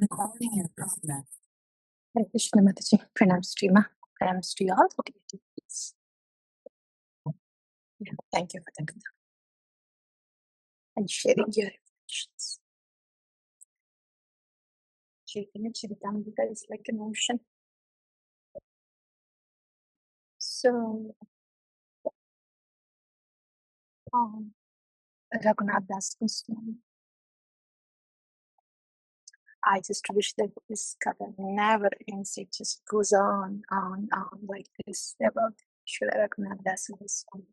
recording in progress. Hare Krishna Mataji. Pranams to you, Ma. Pranams to you all. Yeah, thank you for the good and sharing your reflections. Śrī-Caitanya-caritāmṛta is like an ocean. So, Raghunath Das Goswami. I just wish that this cover never ends. It just goes on like this about Śrī Raghunath Das Goswami.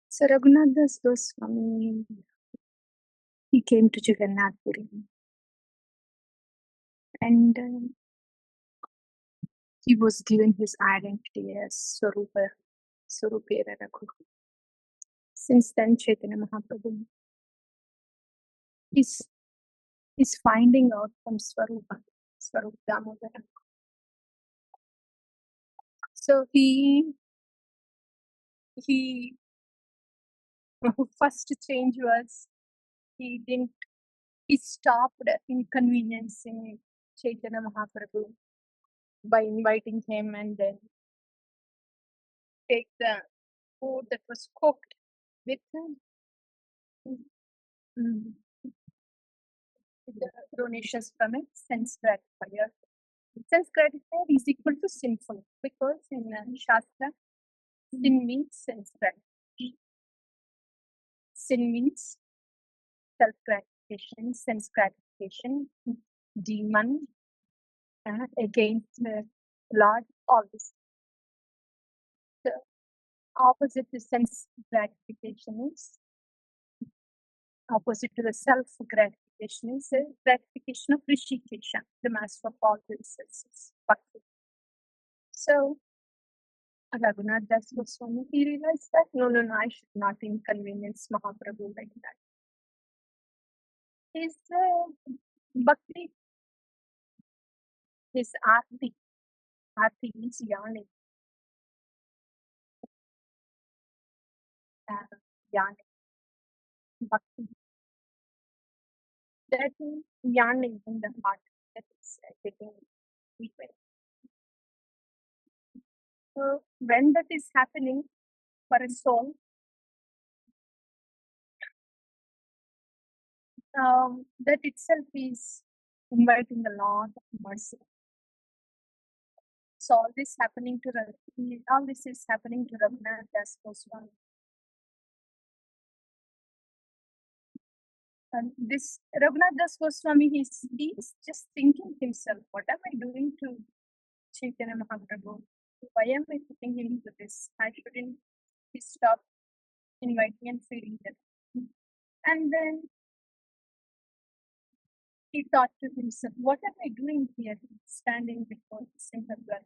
So Raghunath Das Goswami, he came to Jagannath Puri and he was given his identity as Svarūpa, Raghu. Since then, Chaitanya Mahāprabhu is finding out from Svarūpa Dāmodara. So he first change was he stopped inconveniencing Chaitanya Mahaprabhu by inviting him and then take the food that was cooked with the donations from a sense gratifier. Sense gratifier is equal to sinful because in Shastra, sin means sense gratification. Sin means self-gratification, sense gratification, demon, against the Lord, all this. The opposite to sense gratification is, opposite to the self-gratification is the gratification of Rishikesha, the master of all the senses, Bhakti. So, Raghunath Das Goswami, he realized that, no, I should not inconvenience Mahaprabhu like that. His Bhakti, his Arti is yearning. Bhakti. That is yearning in the heart, that is getting deepened. So when that is happening for a soul, that itself is inviting the Lord of mercy. So all this is happening to Raghunath Das Goswami. And this Raghunath Das Goswami, he's just thinking himself, what am I doing to Chaitanya Mahaprabhu? Why am I putting him into this? I shouldn't stop inviting and feeding them. And then he thought to himself, what am I doing here, standing before the Siṁha-dvāra?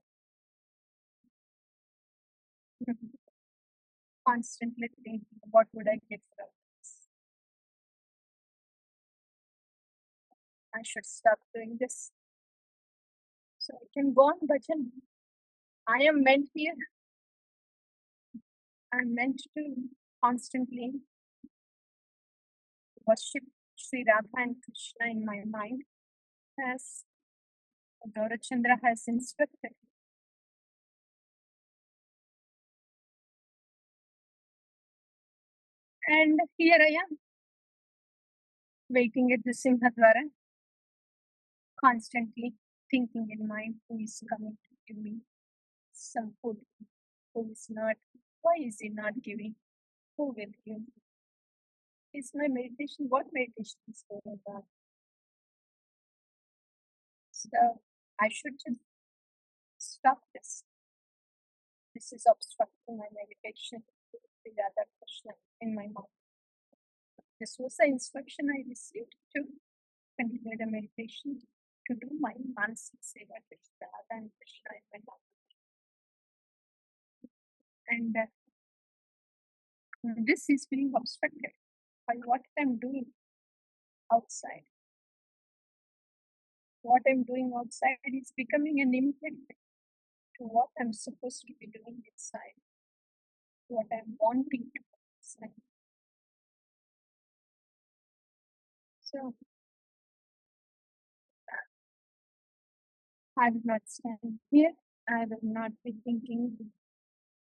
Constantly thinking, what would I get from this? I should stop doing this. So I can go on bhajan. I am meant here. I'm meant to constantly worship Śrī Rādhā and Kṛṣṇa in my mind, as Gaurachandra has instructed. And here I am, waiting at the Siṁha-dvāra, constantly thinking in mind, who is coming to give me some food, who is not, why is he not giving, who will give? Is my meditation, what meditation is going on? So I should just stop this. This is obstructing my meditation to Śrī Rādhā-Kṛṣṇa in my mind. This was the instruction I received to continue the meditation, to do my manasik seva to Śrī Rādhā and Kṛṣṇa in my mind. And this is being obstructed by what I'm doing outside. What I'm doing outside is becoming an impediment to what I'm supposed to be doing inside, what I'm wanting to do inside. So I will not stand here. I will not be thinking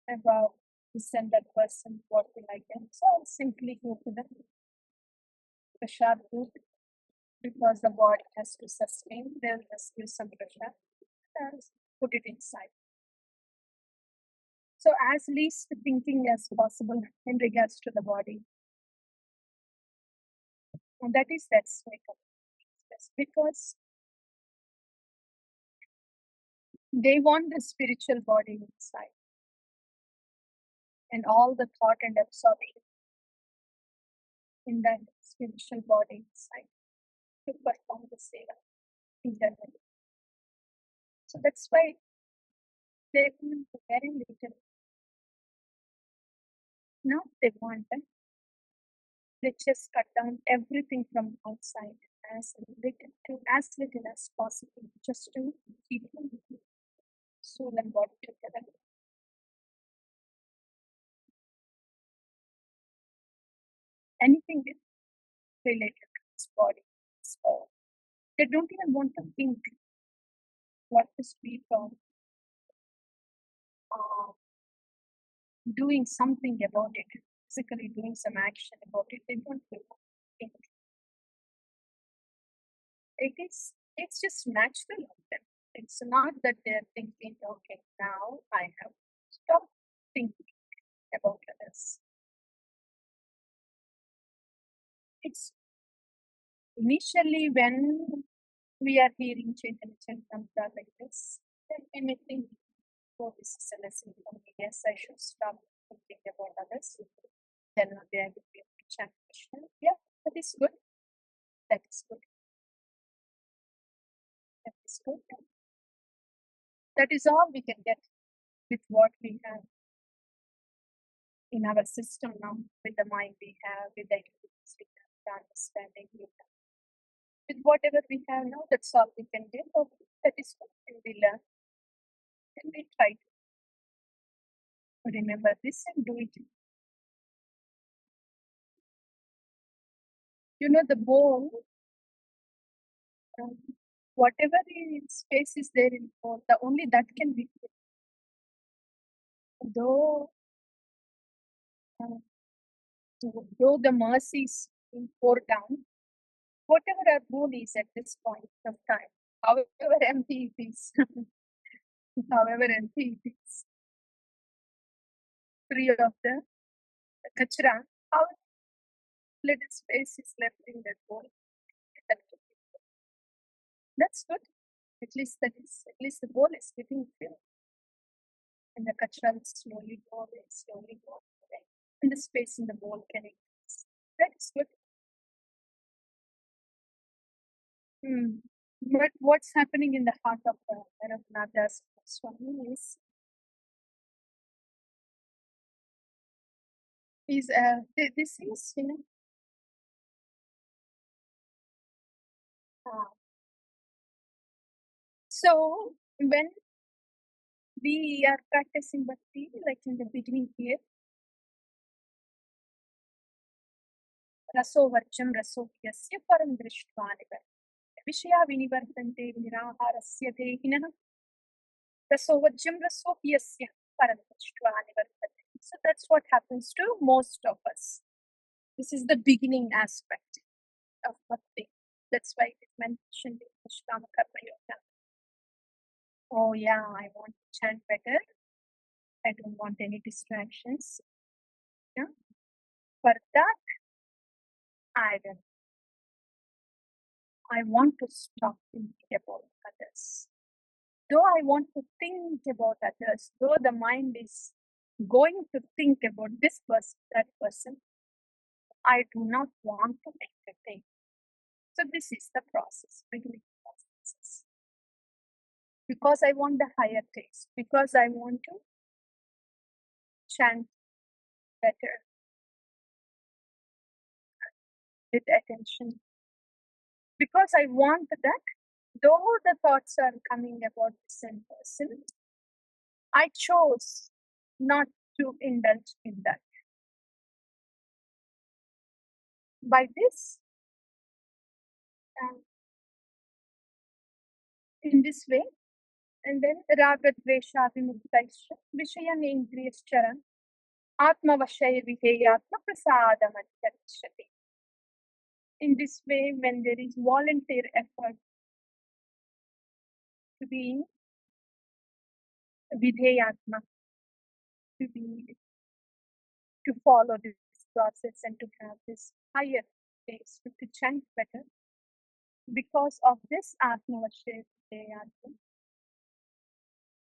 about this and that person, what will I get. So I'll simply go to the prasad booth because the body has to sustain. They'll just give some prasad and put it inside. So as least thinking as possible in regards to the body. And that is that state of peace. Because they want the spiritual body inside. And all the thought and absorption in that spiritual body inside to perform the seva internally. So that's why they want very little. Now they want that. They just cut down everything from outside as little as possible, just to keep soul and body together. Anything related to this body. So they don't even want to think what to speak of doing something about it, physically doing some action about it. They don't think. It's just natural of them. It's not that they're thinking, okay, now I have to stop thinking about others. It's initially when we are hearing Chaitanya-caritāmṛta like this, then we may think, oh, this is a lesson for me. Yes, I should stop thinking about others. Then only I will be able to chant Krishna. Yeah, that is good. That is good. That is good. That is all we can get with what we have in our system now, with the mind we have, with the experience we have, the understanding we have. With whatever we have now, that's all we can do. Oh, that is what we learn. And we try to remember this and do it. You know, the bowl, whatever space is there in the bowl, only that can be filled. Though the mercies being poured down, whatever our bowl is at this point of time, however empty it is, however empty it is, free of the kachra, how little space is left in that bowl. That's good. At least the bowl is getting filled. And the kachra will slowly go away. And the space in the bowl can increase. That is good. But what's happening in the heart of Raghunātha's Gosvāmī is this is, you know, so when we are practicing Bhakti, like in the beginning here, raso varcham rasokyasya param drishtva nivartante vishaya vinivartante niraharasya dehinah raso varcham rasokyasya param drishtva nivartante. So that's what happens to most of us. This is the beginning aspect of Bhakti. That's why it is mentioned in Nishkama Karma Yoga. Oh yeah, I want to chant better. I don't want any distractions. Yeah? For that, I want to stop thinking about others. Though I want to think about others, though the mind is going to think about this person, that person, I do not want to entertain. So this is the process, beginning process. Because I want the higher taste, because I want to chant better with attention, because I want that, though the thoughts are coming about the same person, I chose not to indulge in that. By this, in this way, And then Ragadvesha Vimuktaisha Vishayan Indriyascharan Atma Vashaya Viheyatma Prasadam Adhyakshati. In this way, when there is volunteer effort to be Vidheyatma, to follow this process and to have this higher taste, to chant better, because of this Atma Vashaya Viheyatma,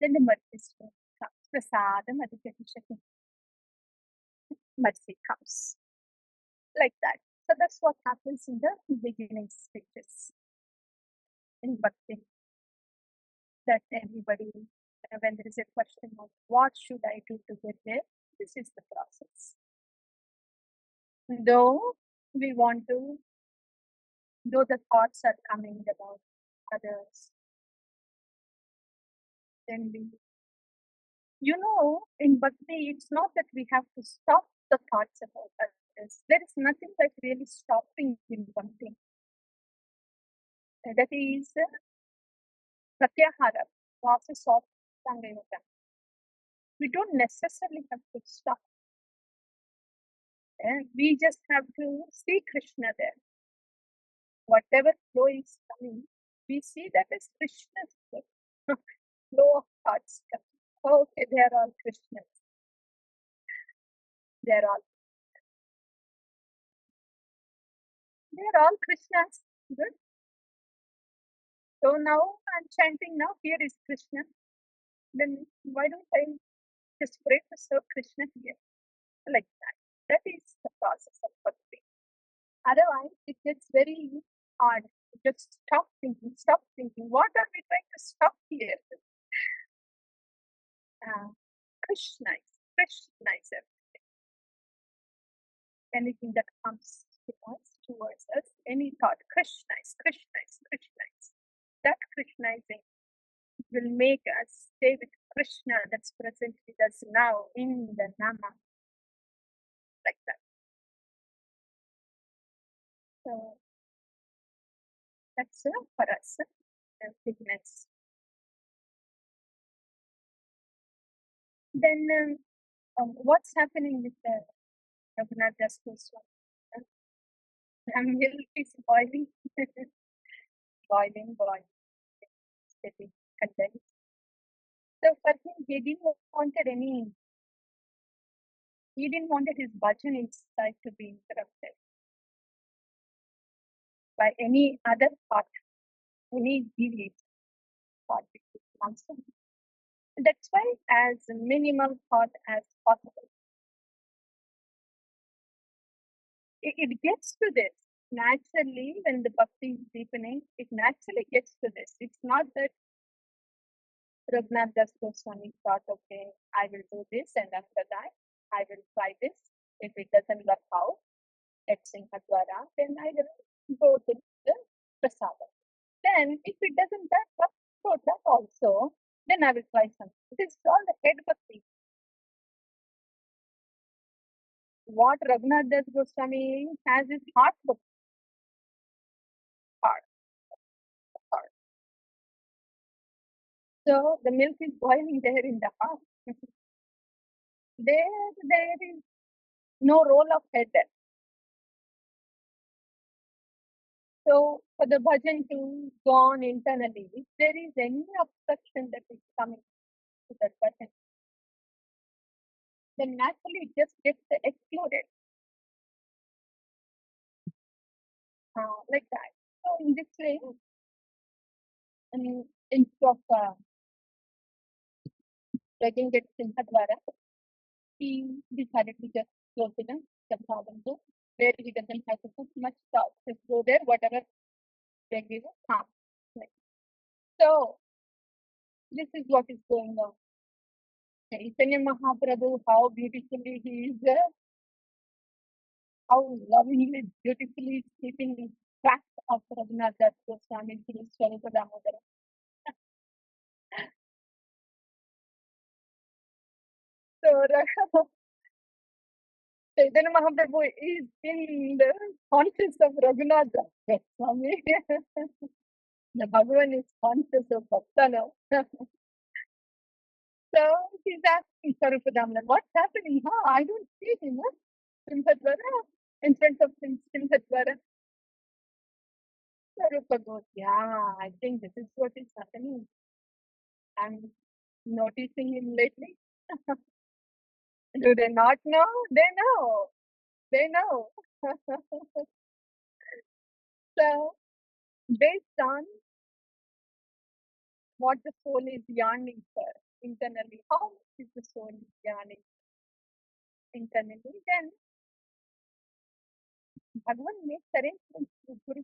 then the mercy comes. Prasadam Adhyakshati. Mercy comes. Like that. So that's what happens in the beginning stages in Bhakti. That everybody, when there is a question of what should I do to get there, this is the process. Though the thoughts are coming about others, then in Bhakti, it's not that we have to stop the thoughts about others. There is nothing like really stopping in Bhakti. That is Pratyahara, process of Sangayota. We don't necessarily have to stop. We just have to see Krishna there. Whatever flow is coming, we see that as Krishna's flow. Flow of thoughts. Okay, they are all Krishnas. They are all Krishnas. Good. So now I'm chanting now. Here is Krishna. Then why don't I just pray to serve Krishna here? Like that. That is the process of Bhakti. Otherwise, it gets very hard. Just stop thinking. What are we trying to stop here? Krishna is everything. Anything that comes towards us, any thought, Krishna is. That Krishnizing will make us stay with Krishna that's present with us now in the Nama. Like that. So that's for us, fitness. Then what's happening with the Raghunātha Gosvāmī? Milk is boiling. boiling. Getting condensed. So for him, he didn't want his bhajan inside to be interrupted by any other thought, any belief thought. That's why as minimal thought as possible. It gets to this. Naturally, when the bhakti is deepening, it naturally gets to this. It's not that Raghunātha Gosvāmī thought, okay, I will do this, and after that, I will try this. If it doesn't work out at Siṁha-dvāra, then I will go to the prasada. Then, if it doesn't work out that also, then I will try something. This is all the head bhakti. What Raghunātha Gosvāmī has is heart bhakti. Heart. So the milk is boiling there in the heart. There is no role of head there. So for the bhajan to go on internally, if there is any obstruction that is coming to that bhajan, then naturally it just gets excluded. Like that. So in this way, instead of begging at Siṁha-dvāra, he decided to just go to the Bindu, where he doesn't have to put much thought. Just go there, whatever they give us. So this is what is going on. Chaitanya Mahāprabhu, how beautifully he is, how lovingly, beautifully keeping the track of Raghunātha Gosvāmī through Svarūpa Dāmodara. So Chaitanya Mahaprabhu is in the conscious of Raghunātha Gosvāmī. The Bhagavan is conscious of Bhakta now. So he's asking Svarūpa Damodara, what's happening? Huh? I don't see him. Huh? Siṁha-dvāra, in front of him, Siṁha-dvāra. Svarūpa goes, yeah, I think this is what is happening. I'm noticing him lately. Do they not know? They know. They know. So, based on what the soul is yearning for internally, how is the soul yearning internally, then Bhagavan makes arrangements to Guru.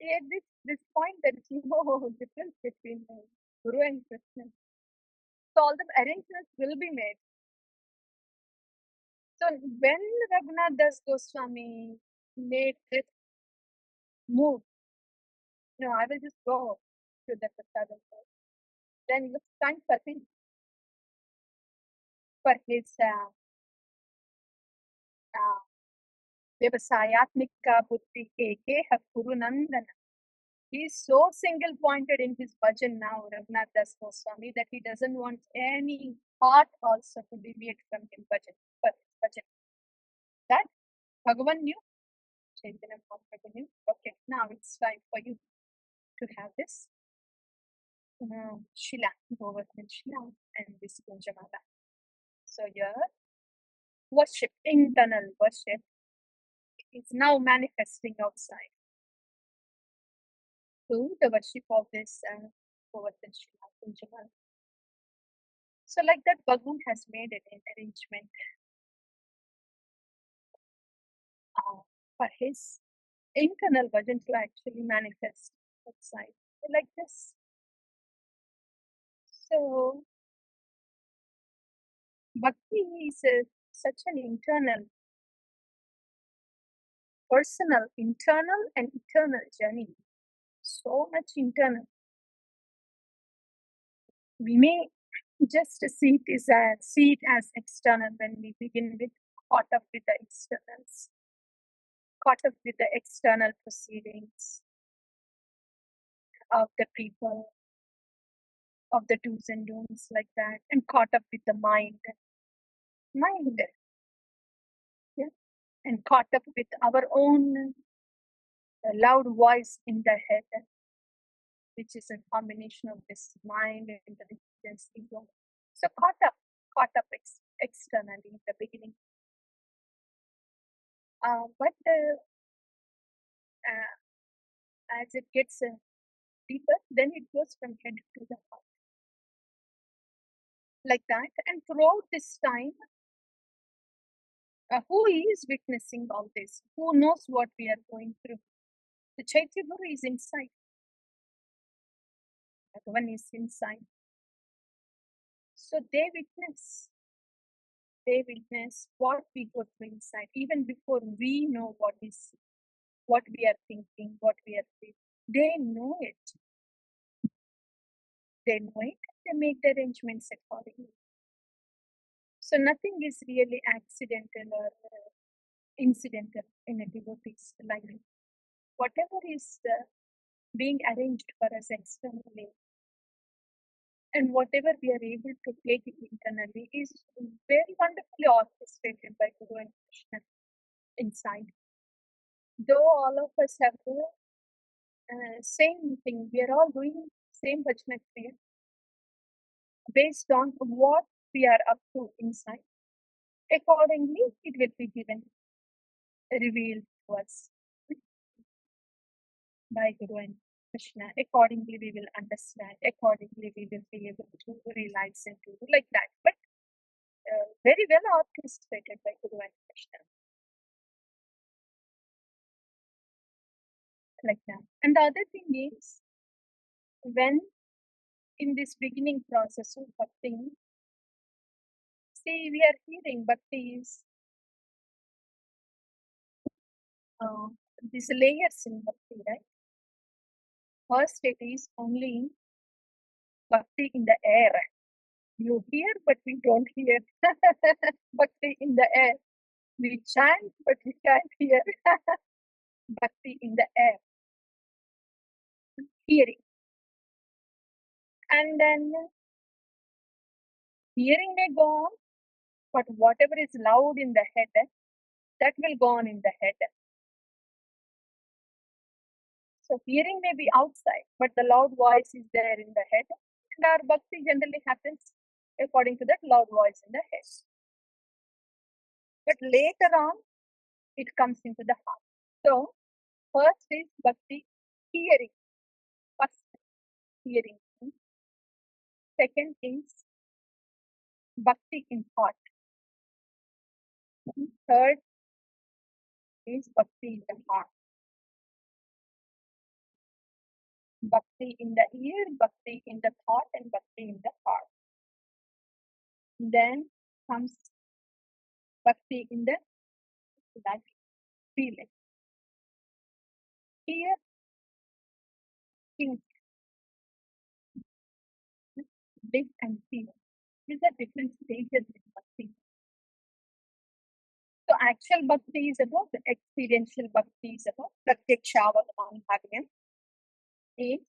At this point, there is no difference between Guru and Krishna. So, all the arrangements will be made. So, when Raghunath Gosvāmī made this move, I will just go to the prasadam. Then it was time for him, for his Vyavasayatmika buddhi ekeha kurunandana. He is so single pointed in his bhajan now, Raghunath Gosvāmī, that he doesn't want any thought also to deviate from him bhajan. That Bhagavan knew, Chaitanya Mahaprabhu knew. Okay, now it's time for you to have this Shila, Govardhan Shila, and this Ujjvala. So your worship, internal worship, is now manifesting outside through the worship of this Govardhan Shila, Ujjvala. So like that, Bhagavan has made an arrangement for his internal bhajan to actually manifest outside. Like this. So Bhakti is such an internal, personal, internal and eternal journey. So much internal. We may just see it as external when we begin with caught up with the externals, caught up with the external proceedings of the people, of the do's and don'ts like that, and caught up with the mind, yeah, and caught up with our own loud voice in the head, which is a combination of this mind, intelligence, ego. So caught up externally in the beginning. But as it gets deeper, then it goes from head to the heart. Like that. And throughout this time, who is witnessing all this? Who knows what we are going through? The Chaitya Guru is inside. Bhagavan is inside. So they witness what we go through inside, even before we know what we are thinking, what we are feeling. They know it. They make the arrangements accordingly. So nothing is really accidental or incidental in a devotee's life. Whatever is being arranged for us externally, and whatever we are able to take internally is very wonderfully orchestrated by Guru and Krishna inside. Though all of us have the same thing, we are all doing same bhajana kriya based on what we are up to inside. Accordingly, it will be given, revealed to us by Guru and Krishna. Accordingly, we will understand. Accordingly, we will be able to realize and do like that. But very well orchestrated by Guru and Krishna. Like that. And the other thing is, when in this beginning process of Bhakti, see, we are hearing Bhakti is these layers in Bhakti, right? First, it is only Bhakti in the air. You hear, but we don't hear. Bhakti in the air. We chant, but we can't hear. Bhakti in the air. Hearing. And then Hearing may go on, but whatever is loud in the head, that will go on in the head. So hearing may be outside, but the loud voice is there in the head. And our bhakti generally happens according to that loud voice in the head. But later on, it comes into the heart. So first is bhakti hearing. First hearing. Second is bhakti in thought. Third is bhakti in the heart. Bhakti in the ear, bhakti in the thought, and bhakti in the heart. Then comes bhakti in the life, feeling. Here, think, live and feel. These are different stages in bhakti. So actual bhakti is about the experiential bhakti is about pratyakshavadhanbhavyam. Is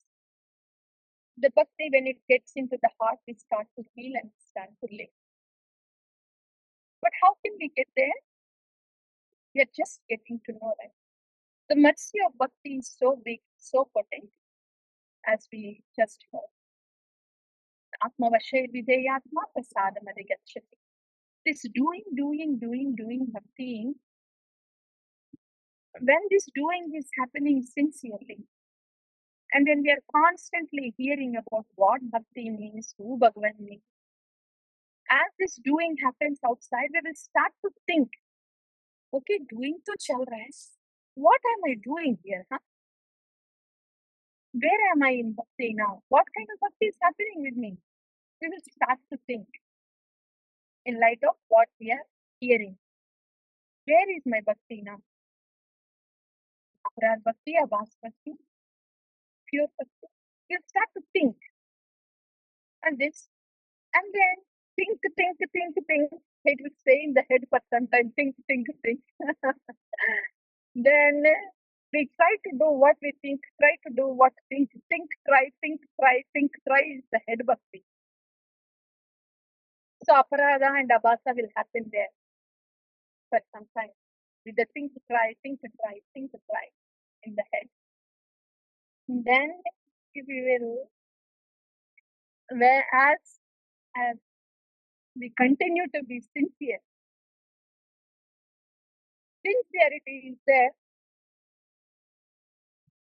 the bhakti when it gets into the heart, we start to feel and start to live. But how can we get there? We are just getting to know that. The mercy of bhakti is so big, so potent, as we just heard. Atmavashe videyatma prasadamadigatchati. This doing bhakti, when this doing is happening sincerely, and when we are constantly hearing about what bhakti means, who Bhagavan means, as this doing happens outside, we will start to think, okay, doing to chal raha hai. What am I doing here? Huh? Where am I in bhakti now? What kind of bhakti is happening with me? We will start to think in light of what we are hearing. Where is my bhakti now? Aparad bhakti, abhas bhakti, pure bhakti. We'll start to think. And this, and then think. It will stay in the head for some time. Think. Then we try to do what we think, try to do what think, try is the head bhakti. So aparada and abhasa will happen there for some time. With the think, try in the head. And then we will, whereas as we continue to be sincere, sincerity is there.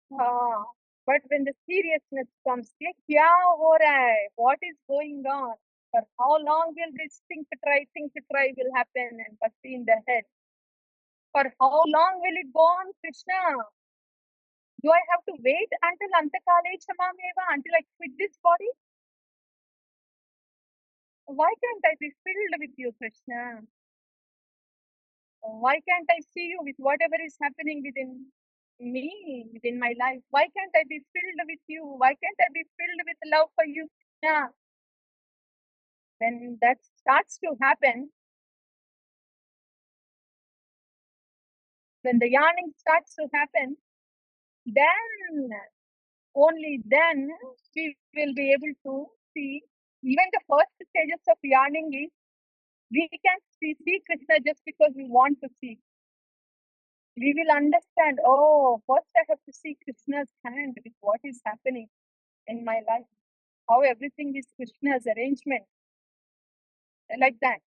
But when the seriousness comes, kya ho raha hai? What is going on? For how long will this think, try will happen and bhakti in the head? For how long will it go on, Krishna? Do I have to wait until Antakale Chamameva, until I quit this body? Why can't I be filled with you, Krishna? Why can't I see you with whatever is happening within me, within my life? Why can't I be filled with you? Why can't I be filled with love for you? Yeah. When that starts to happen, when the yearning starts to happen, then, only then, we will be able to see. Even the first stages of yearning is, we can see Krishna just because we want to see. We will understand, oh, first I have to see Krishna's hand with what is happening in my life, how everything is Krishna's arrangement, like that.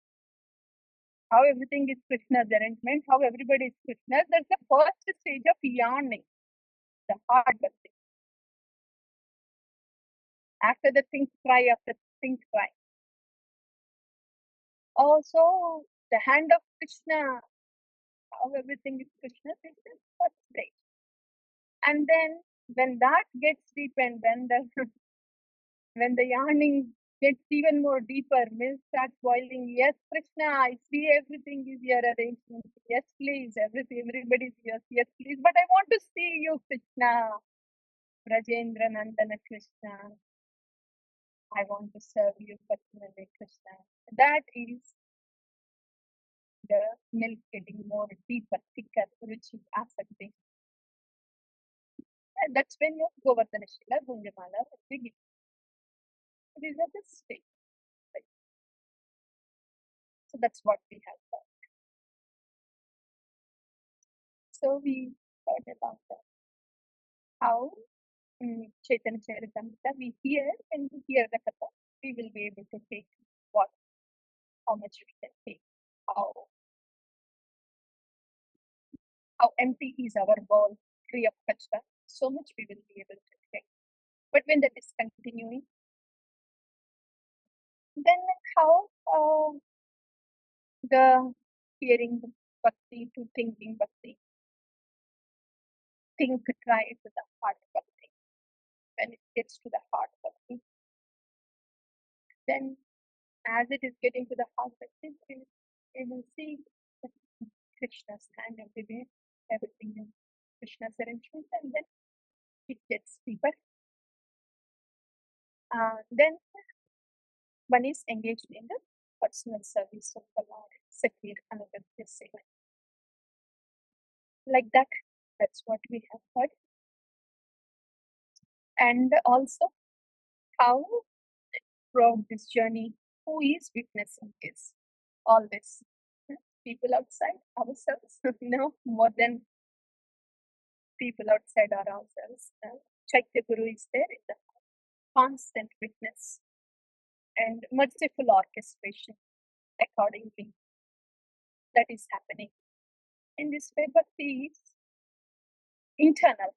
How everything is Krishna's arrangement, how everybody is Krishna's. That's the first stage of yearning, the heart bhakti. After the think cry, Also, the hand of Krishna, how everything is Krishna's, is the first stage. And then when that gets deepened, when the yearning gets even more deeper, milk starts boiling. Yes, Krishna, I see everything is your arrangement. Yes, please, everybody's yours. Yes, please. But I want to see you, Krishna. Brajendra Nandana Krishna. I want to serve you personally, Krishna. That is the milk getting more deeper, thicker, ruchi, asakti. And that's when your Govardhana Shila, Gunjamala begins. These are the stages. So that's what we have heard. So we heard about that. How Caitanya-caritāmṛta, we hear, and we hear the katha, we will be able to take what, how much we can take, how empty is our bowl, free of kachra, so much we will be able to take. But when that is continuing, then how the hearing bhakti to thinking bhakti, think, try to the heart bhakti. When it gets to the heart bhakti, then as it is getting to the heart bhakti, we will see Krishna's hand everywhere, everything in Krishna's arrangement, and then it gets deeper. Then one is engaged in the personal service of the Lord, Sakir Anagantya Seva. Like that, that's what we have heard. And also, how throughout this journey, who is witnessing this? All this. People outside, ourselves, no, more than people outside are ourselves. Chaitya Guru is there in the constant witness and merciful orchestration accordingly. That is happening. In this way, bhakti is internal,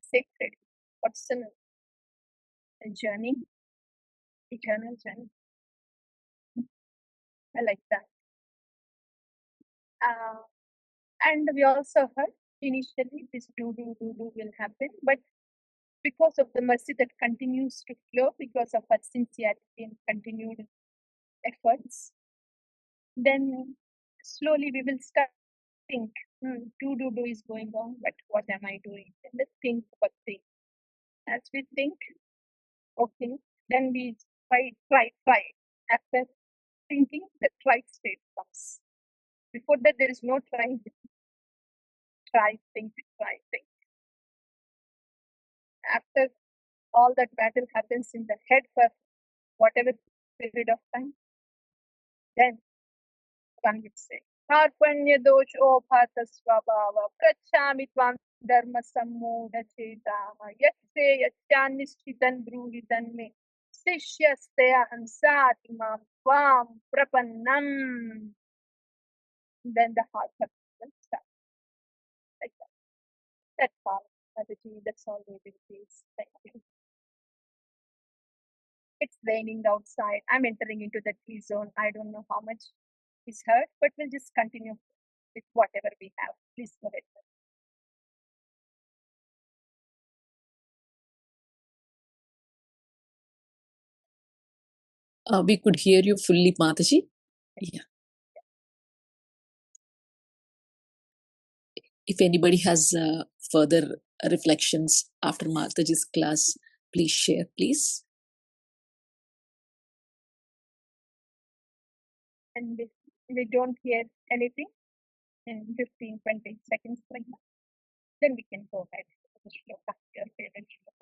sacred, personal journey, eternal journey. I like that. And we also heard initially this do will happen, but because of the mercy that continues to flow, because of our sincerity and continued efforts, then slowly we will start think, do is going on, but what am I doing? And let's think bhakti. As we think, okay, then we try. After thinking, the try state comes. Before that, there is no trying. Try, think. After all that battle happens in the head for whatever period of time, then one would say, Harpanya dosho bhata svabhava prachami tvam dharma sammoda chetama yakshe yachan nishchitan bruhitan me sishyastaya hansati mam tvam prapannam. Then the heart will start like that. That's all, Mataji. That's all we will please. Thank you. It's raining outside. I'm entering into the tea zone. I don't know how much is heard, but we'll just continue with whatever we have. Please go ahead. We could hear you fully, Mataji. Yeah. If anybody has further reflections after Mataji's class, please share, please. And if we don't hear anything in 15-20 seconds like that, then we can go ahead with the shloka, your favorite shloka.